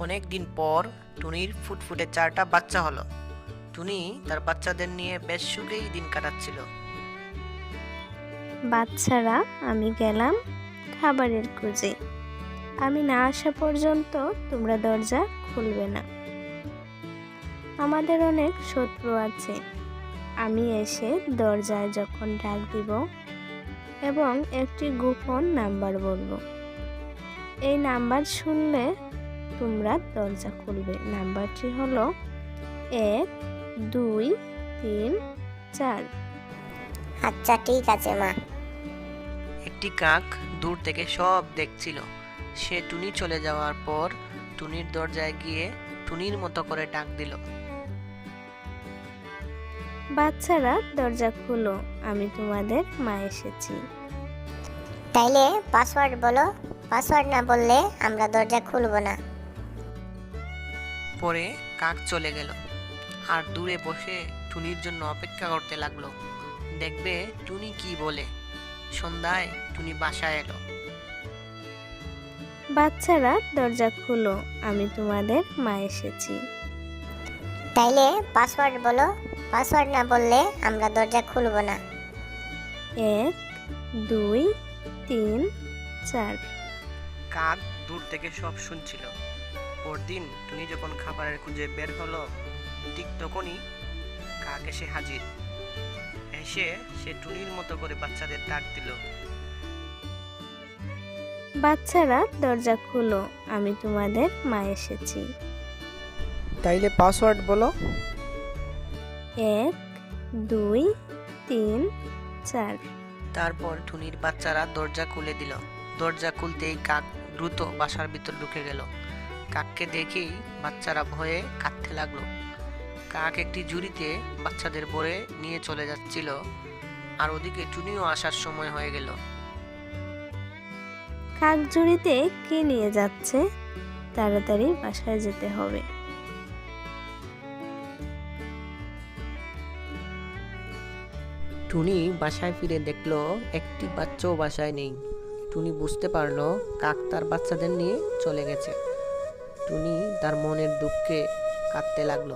অনেক দিন পর টুনির ফুটফুটে 4টা বাচ্চা হলো। টুনি তার বাচ্চাদের নিয়ে বেশ সুখেই দিন কাটাচ্ছিল। বাচ্চারা, আমি গেলাম খাবারের খোঁজে। আমি না আসা পর্যন্ত তোমরা দরজা খুলবে না। আমাদের অনেক শত্রু আছে। আমি এসে দরজায় যখন ডাক দিব এবং একটি গোপন নাম্বার বলবো, এই নাম্বার শুনলে তোমরা দরজা খুলবে। নাম্বারটি হলো 1 2 3 4। আচ্ছা, ঠিক আছে মা। একটি কাক দূর থেকে সব দেখছিল। সে টুনি চলে যাওয়ার পর টুনির দরজায় গিয়ে টুনির মতো করে ডাক দিল। বাচ্চারা, দরজা খুলো, আমি তোমাদের মা এসেছি। তাইলে পাসওয়ার্ড বলো। পাসওয়ার্ড না বললে আমরা দরজা খুলবো না। পরে কাক চলে গেল আর দূরে বসে টুনির জন্য অপেক্ষা করতে লাগলো। দেখবে টুনি কি বলে। সন্ধ্যায় টুনি বাসায় এলো। বাচ্চারা, দরজা খুলো, আমি তোমাদের মা এসেছি। তাইলে পাসওয়ার্ড বলো। পাসওয়ার্ড না বললে আমরা দরজা খুলবো না। 1 2 3 4। কাক দূর থেকে সব শুনছিল। পরদিন টুনি যখন খাবারের খুঁজে বের হলো, ঠিক তখনই কাক এসে হাজির। এসে সে টুনির মতো করে বাচ্চাদের ডাক দিল। বাচ্চারা, দরজা খুলো, আমি তোমাদের মা এসেছি। তাইলে পাসওয়ার্ড বলো। 1 2 3 4। তারপর টুনির বাচ্চারা দরজা খুলে দিল। দরজা খুলতেই কাক দ্রুত বাসার ভিতর ঢুকে গেল। কাককে দেখেই বাচ্চারা ভয়ে কাঁদতে লাগলো। কাক একটি ঝুড়িতে বাচ্চাদের ভরে নিয়ে চলে যাচ্ছিল, আর ওদিকে টুনিও আসার সময় হয়ে গেল। কাকজুড়িতে কে নিয়ে যাচ্ছে? তাড়াতাড়ি বাসায় যেতে হবে। টুনি বাসায় ফিরে দেখলো একটি বাচ্চাও বাসায় নেই। টুনি বুঝতে পারলো কাক তার বাচ্চাদের নিয়ে চলে গেছে। টুনি তার মনের দুঃখে কাঁদতে লাগলো।